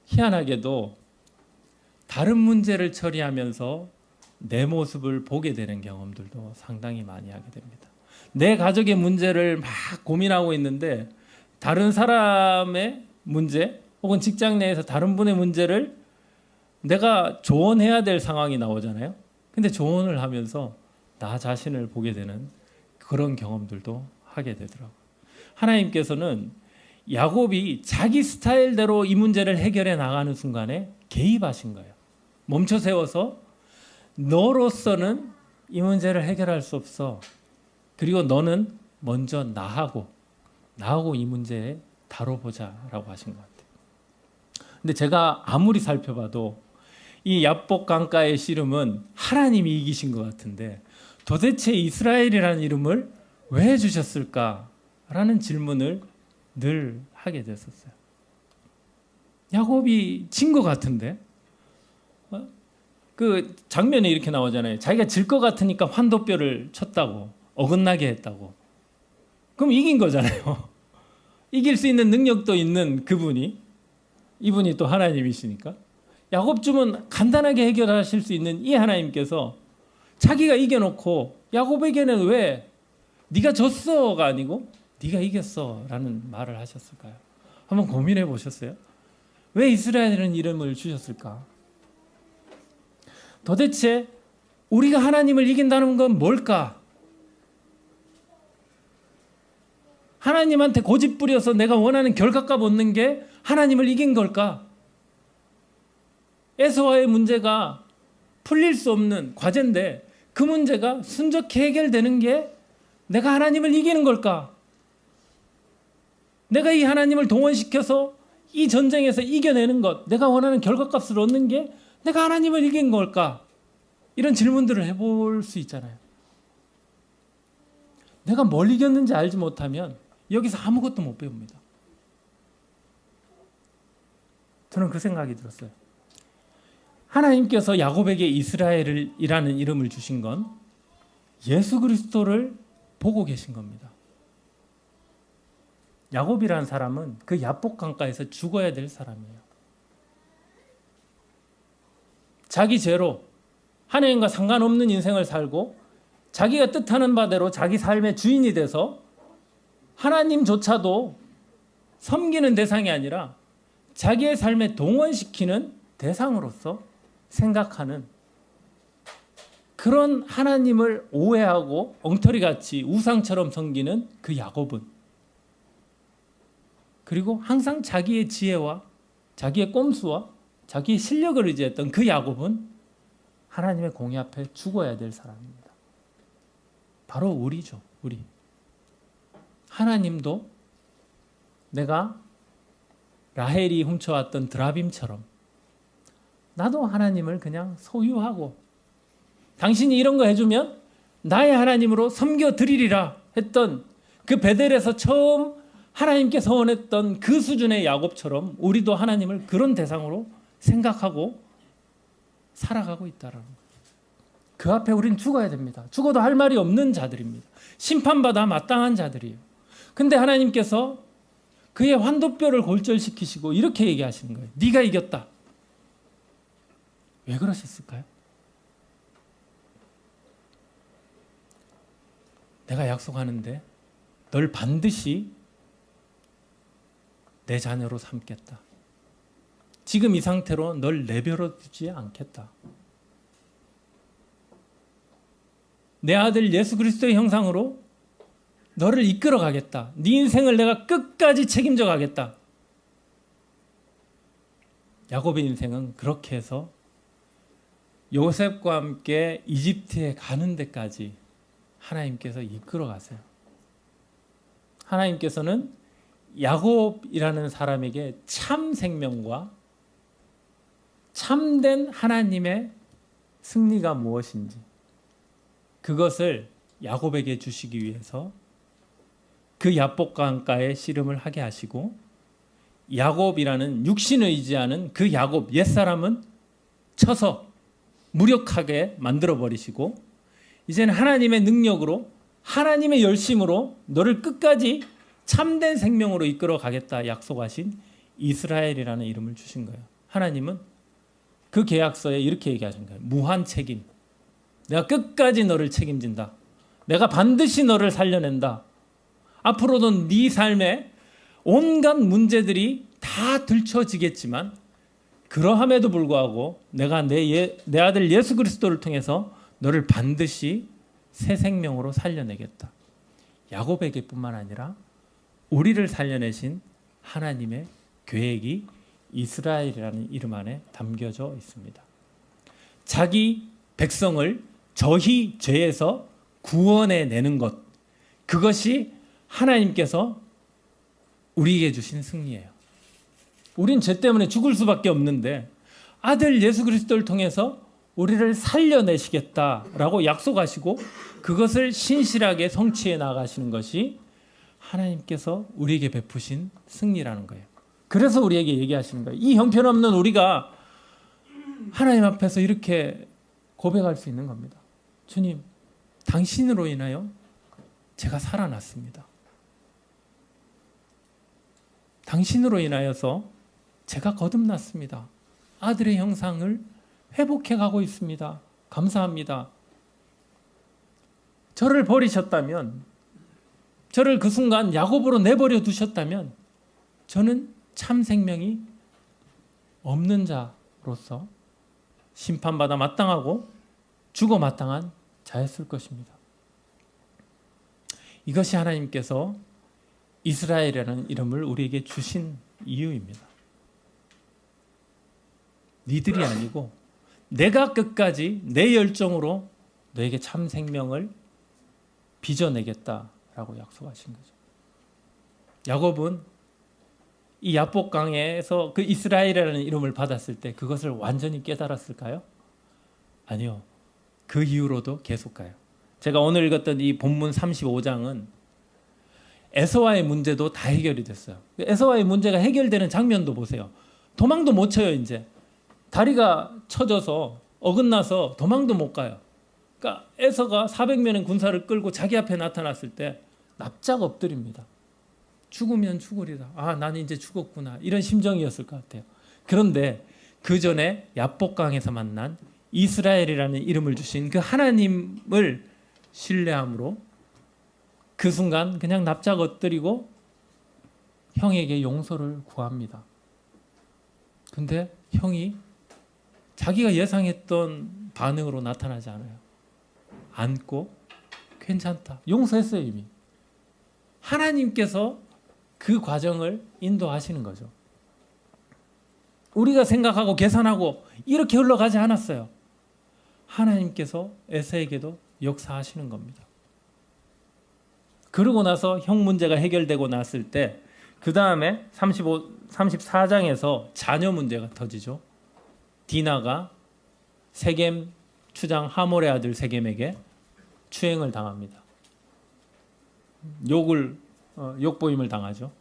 희한하게도 다른 문제를 처리하면서 내 모습을 보게 되는 경험들도 상당히 많이 하게 됩니다. 내 가족의 문제를 막 고민하고 있는데 다른 사람의 문제 혹은 직장 내에서 다른 분의 문제를 내가 조언해야 될 상황이 나오잖아요. 근데 조언을 하면서 나 자신을 보게 되는 그런 경험들도 하게 되더라고요. 하나님께서는 야곱이 자기 스타일대로 이 문제를 해결해 나가는 순간에 개입하신 거예요. 멈춰 세워서 너로서는 이 문제를 해결할 수 없어. 그리고 너는 먼저 나하고 이 문제에 다뤄보자라고 하신 것 같아요. 근데 제가 아무리 살펴봐도 이 야복 강가의 씨름은 하나님이 이기신 것 같은데 도대체 이스라엘이라는 이름을 왜 주셨을까라는 질문을 늘 하게 됐었어요. 야곱이 진 것 같은데 그 장면에 이렇게 나오잖아요. 자기가 질 것 같으니까 환도뼈를 쳤다고 어긋나게 했다고. 그럼 이긴 거잖아요. 이길 수 있는 능력도 있는 그분이, 이분이 또 하나님이시니까. 야곱 주문 간단하게 해결하실 수 있는 이 하나님께서 자기가 이겨놓고 야곱에게는 왜 네가 졌어가 아니고 네가 이겼어 라는 말을 하셨을까요? 한번 고민해 보셨어요? 왜 이스라엘이라는 이름을 주셨을까? 도대체 우리가 하나님을 이긴다는 건 뭘까? 하나님한테 고집 부려서 내가 원하는 결과값 얻는 게 하나님을 이긴 걸까? 에서와의 문제가 풀릴 수 없는 과제인데 그 문제가 순적히 해결되는 게 내가 하나님을 이기는 걸까? 내가 이 하나님을 동원시켜서 이 전쟁에서 이겨내는 것, 내가 원하는 결과값을 얻는 게 내가 하나님을 이긴 걸까? 이런 질문들을 해볼 수 있잖아요. 내가 뭘 이겼는지 알지 못하면 여기서 아무것도 못 배웁니다. 저는 그 생각이 들었어요. 하나님께서 야곱에게 이스라엘이라는 이름을 주신 건 예수 그리스도를 보고 계신 겁니다. 야곱이라는 사람은 그 야복 강가에서 죽어야 될 사람이에요. 자기 죄로 하나님과 상관없는 인생을 살고 자기가 뜻하는 바대로 자기 삶의 주인이 돼서 하나님조차도 섬기는 대상이 아니라 자기의 삶에 동원시키는 대상으로서 생각하는 그런 하나님을 오해하고 엉터리같이 우상처럼 섬기는 그 야곱은, 그리고 항상 자기의 지혜와 자기의 꼼수와 자기의 실력을 의지했던 그 야곱은 하나님의 공의 앞에 죽어야 될 사람입니다. 바로 우리죠. 우리. 하나님도 내가 라헬이 훔쳐왔던 드라빔처럼 나도 하나님을 그냥 소유하고 당신이 이런 거 해주면 나의 하나님으로 섬겨드리리라 했던 그 베델에서 처음 하나님께서 원했던 그 수준의 야곱처럼 우리도 하나님을 그런 대상으로 생각하고 살아가고 있다라는 거예요. 그 앞에 우리는 죽어야 됩니다. 죽어도 할 말이 없는 자들입니다. 심판받아 마땅한 자들이에요. 근데 하나님께서 그의 환도뼈를 골절시키시고 이렇게 얘기하시는 거예요. 네가 이겼다. 왜 그러셨을까요? 내가 약속하는데 널 반드시 내 자녀로 삼겠다. 지금 이 상태로 널 내버려 두지 않겠다. 내 아들 예수 그리스도의 형상으로 너를 이끌어 가겠다. 네 인생을 내가 끝까지 책임져 가겠다. 야곱의 인생은 그렇게 해서 요셉과 함께 이집트에 가는 데까지 하나님께서 이끌어 가세요. 하나님께서는 야곱이라는 사람에게 참 생명과 참된 하나님의 승리가 무엇인지 그것을 야곱에게 주시기 위해서 그 야복 강가에 씨름을 하게 하시고 야곱이라는 육신을 의지하는 그 야곱 옛사람은 쳐서 무력하게 만들어버리시고 이제는 하나님의 능력으로 하나님의 열심으로 너를 끝까지 참된 생명으로 이끌어 가겠다 약속하신 이스라엘이라는 이름을 주신 거예요. 하나님은 그 계약서에 이렇게 얘기하신 거예요. 무한 책임. 내가 끝까지 너를 책임진다. 내가 반드시 너를 살려낸다. 앞으로도 네 삶에 온갖 문제들이 다 들춰지겠지만 그러함에도 불구하고 내가 내 아들 예수 그리스도를 통해서 너를 반드시 새 생명으로 살려내겠다. 야곱에게뿐만 아니라 우리를 살려내신 하나님의 계획이 이스라엘이라는 이름 안에 담겨져 있습니다. 자기 백성을 저희 죄에서 구원해내는 것, 그것이 하나님께서 우리에게 주신 승리예요. 우린 죄 때문에 죽을 수밖에 없는데 아들 예수 그리스도를 통해서 우리를 살려내시겠다라고 약속하시고 그것을 신실하게 성취해 나가시는 것이 하나님께서 우리에게 베푸신 승리라는 거예요. 그래서 우리에게 얘기하시는 거예요. 이 형편없는 우리가 하나님 앞에서 이렇게 고백할 수 있는 겁니다. 주님, 당신으로 인하여 제가 살아났습니다. 당신으로 인하여서 제가 거듭났습니다. 아들의 형상을 회복해 가고 있습니다. 감사합니다. 저를 버리셨다면, 저를 그 순간 야곱으로 내버려 두셨다면 저는 참 생명이 없는 자로서 심판받아 마땅하고 죽어 마땅한 자였을 것입니다. 이것이 하나님께서 이스라엘이라는 이름을 우리에게 주신 이유입니다. 니들이 아니고 내가 끝까지 내 열정으로 너에게 참 생명을 빚어내겠다라고 약속하신 거죠. 야곱은 이 야복강에서 그 이스라엘이라는 이름을 받았을 때 그것을 완전히 깨달았을까요? 아니요. 그 이후로도 계속 가요. 제가 오늘 읽었던 이 본문 35장은 에서와의 문제도 다 해결이 됐어요. 에서와의 문제가 해결되는 장면도 보세요. 도망도 못 쳐요. 이제 다리가 쳐져서 어긋나서 도망도 못 가요. 그러니까 에서가 400명의 군사를 끌고 자기 앞에 나타났을 때 납작 엎드립니다. 죽으면 죽으리라. 아, 나는 이제 죽었구나. 이런 심정이었을 것 같아요. 그런데 그 전에 야복강에서 만난 이스라엘이라는 이름을 주신 그 하나님을 신뢰함으로 그 순간 그냥 납작 엎드리고 형에게 용서를 구합니다. 근데 형이 자기가 예상했던 반응으로 나타나지 않아요. 안고 괜찮다. 용서했어요 이미. 하나님께서 그 과정을 인도하시는 거죠. 우리가 생각하고 계산하고 이렇게 흘러가지 않았어요. 하나님께서 에서에게도 역사하시는 겁니다. 그러고 나서 형 문제가 해결되고 났을 때 그 다음에 34장에서 자녀 문제가 터지죠. 디나가 세겜 추장 하몰의 아들 세겜에게 추행을 당합니다. 욕보임을 당하죠.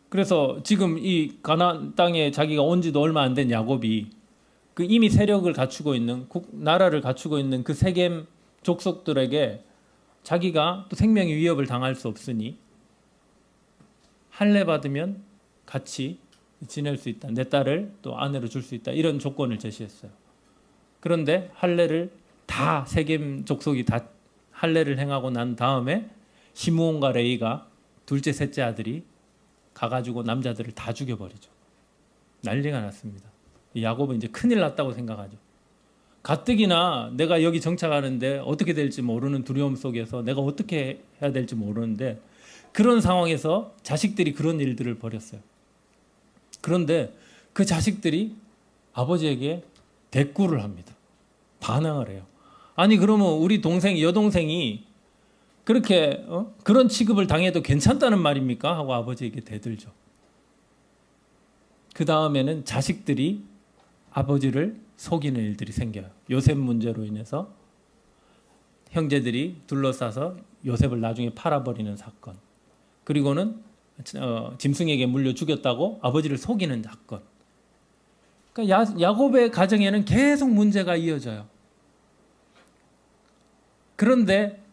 그래서 지금 이 가나안 땅에 자기가 온 지도 얼마 안 된 야곱이 그 이미 세력을 갖추고 있는 나라를 갖추고 있는 그 세겜 족속들에게 자기가 또 생명의 위협을 당할 수 없으니 할례 받으면 같이 지낼 수 있다. 내 딸을 또 아내로 줄 수 있다. 이런 조건을 제시했어요. 그런데 할례를 다 세겜 족속이 다 할례를 행하고 난 다음에 시므온과 레이가 둘째 셋째 아들이 가가지고 남자들을 다 죽여버리죠. 난리가 났습니다. 야곱은 이제 큰일 났다고 생각하죠. 가뜩이나 내가 여기 정착하는데 어떻게 될지 모르는 두려움 속에서 내가 어떻게 해야 될지 모르는데 그런 상황에서 자식들이 그런 일들을 벌였어요. 그런데 그 자식들이 아버지에게 대꾸를 합니다. 반항을 해요. 아니 그러면 우리 동생 여동생이 그렇게 그런 취급을 당해도 괜찮다는 말입니까? 하고 아버지에게 대들죠. 그 다음에는 자식들이 아버지를 속이는 일들이 생겨요. 요셉 문제로 인해서 형제들이 둘러싸서 요셉을 나중에 팔아버리는 사건. 그리고는 짐승에게 물려 죽였다고 아버지를 속이는 사건. 그러니까 야곱의 가정에는 계속 문제가 이어져요. 그런데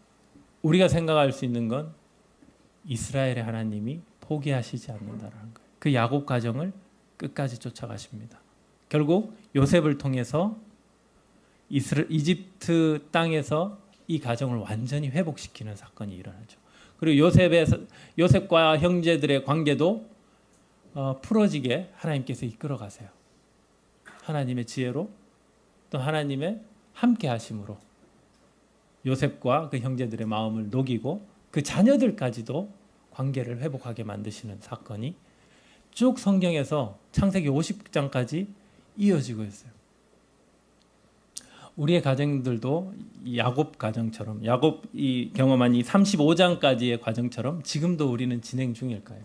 우리가 생각할 수 있는 건 이스라엘의 하나님이 포기하시지 않는다는 거예요. 그 야곱 가정을 끝까지 쫓아가십니다. 결국 요셉을 통해서 이집트 땅에서 이 가정을 완전히 회복시키는 사건이 일어나죠. 그리고 요셉과 형제들의 관계도 풀어지게 하나님께서 이끌어 가세요. 하나님의 지혜로 또 하나님의 함께 하심으로 요셉과 그 형제들의 마음을 녹이고 그 자녀들까지도 관계를 회복하게 만드시는 사건이 쭉 성경에서 창세기 50장까지 이어지고 있어요. 우리의 가정들도 야곱 가정처럼 야곱이 경험한 이 35장까지의 과정처럼 지금도 우리는 진행 중일까요?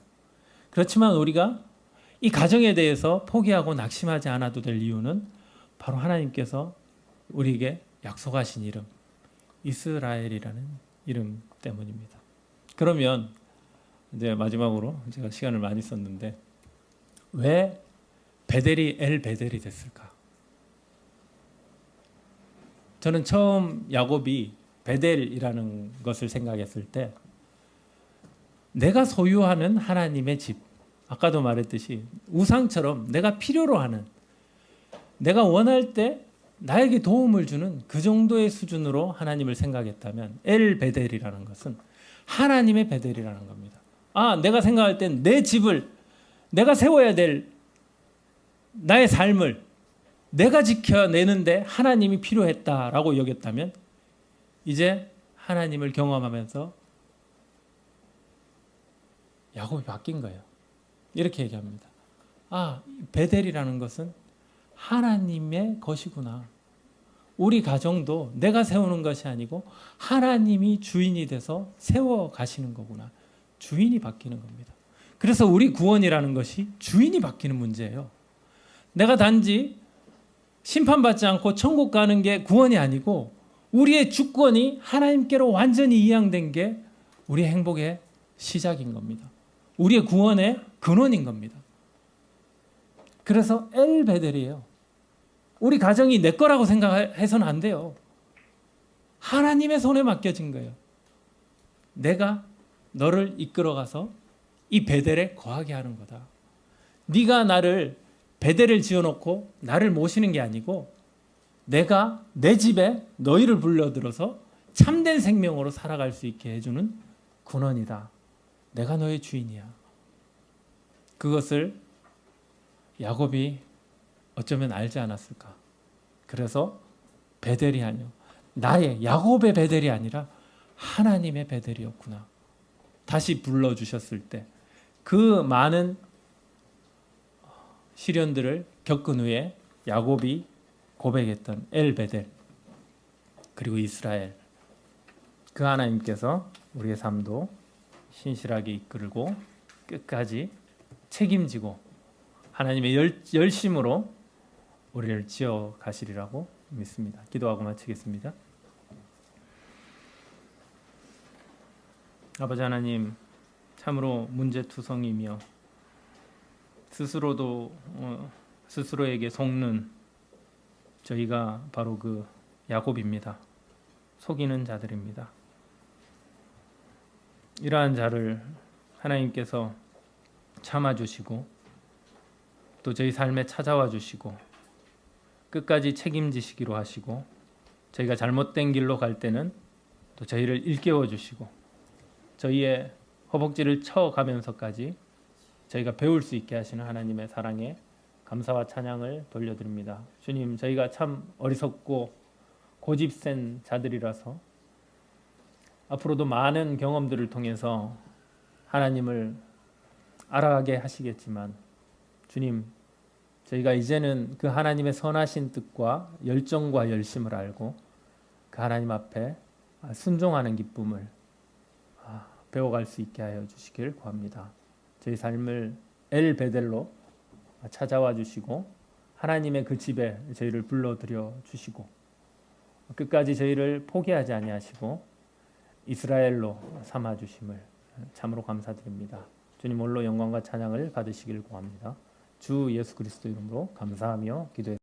그렇지만 우리가 이 가정에 대해서 포기하고 낙심하지 않아도 될 이유는 바로 하나님께서 우리에게 약속하신 이름 이스라엘이라는 이름 때문입니다. 그러면 이제 마지막으로 제가 시간을 많이 썼는데 왜 베델이 엘 베델이 됐을까? 저는 처음 야곱이 베델이라는 것을 생각했을 때 내가 소유하는 하나님의 집, 아까도 말했듯이 우상처럼 내가 필요로 하는, 내가 원할 때 나에게 도움을 주는 그 정도의 수준으로 하나님을 생각했다면 엘 베델이라는 것은 하나님의 베델이라는 겁니다. 내가 생각할 땐 내 집을, 내가 세워야 될 나의 삶을 내가 지켜내는데 하나님이 필요했다라고 여겼다면 이제 하나님을 경험하면서 야곱이 바뀐 거예요. 이렇게 얘기합니다. 베델이라는 것은 하나님의 것이구나. 우리 가정도 내가 세우는 것이 아니고 하나님이 주인이 돼서 세워 가시는 거구나. 주인이 바뀌는 겁니다. 그래서 우리 구원이라는 것이 주인이 바뀌는 문제예요. 내가 단지 심판받지 않고 천국 가는 게 구원이 아니고 우리의 주권이 하나님께로 완전히 이양된 게 우리의 행복의 시작인 겁니다. 우리의 구원의 근원인 겁니다. 그래서 엘 베델이에요. 우리 가정이 내 거라고 생각해서는 안 돼요. 하나님의 손에 맡겨진 거예요. 내가 너를 이끌어가서 이 베델에 거하게 하는 거다. 네가 나를 베델을 지어놓고 나를 모시는 게 아니고 내가 내 집에 너희를 불러들어서 참된 생명으로 살아갈 수 있게 해주는 근원이다. 내가 너의 주인이야. 그것을 야곱이 어쩌면 알지 않았을까. 그래서 베델이 아니요, 나의 야곱의 베델이 아니라 하나님의 베델이었구나. 다시 불러주셨을 때 그 많은 시련들을 겪은 후에 야곱이 고백했던 엘 베델, 그리고 이스라엘, 그 하나님께서 우리의 삶도 신실하게 이끌고 끝까지 책임지고 하나님의 열심으로 우리를 지어 가시리라고 믿습니다. 기도하고 마치겠습니다. 아버지 하나님, 참으로 문제투성이며 스스로에게 속는 저희가 바로 그 야곱입니다. 속이는 자들입니다. 이러한 자를 하나님께서 참아주시고 또 저희 삶에 찾아와 주시고 끝까지 책임지시기로 하시고, 저희가 잘못된 길로 갈 때는 또 저희를 일깨워 주시고 저희의 허벅지를 쳐가면서까지 저희가 배울 수 있게 하시는 하나님의 사랑에 감사와 찬양을 돌려드립니다. 주님, 저희가 참 어리석고 고집센 자들이라서 앞으로도 많은 경험들을 통해서 하나님을 알아가게 하시겠지만, 주님, 저희가 이제는 그 하나님의 선하신 뜻과 열정과 열심을 알고 그 하나님 앞에 순종하는 기쁨을 배워갈 수 있게 하여 주시길 구합니다. 저희 삶을 엘 베델로 찾아와 주시고 하나님의 그 집에 저희를 불러들여 주시고 끝까지 저희를 포기하지 아니하시고 이스라엘로 삼아 주심을 참으로 감사드립니다. 주님 홀로 영광과 찬양을 받으시길 구합니다. 주 예수 그리스도 이름으로 감사하며 기도했습니다.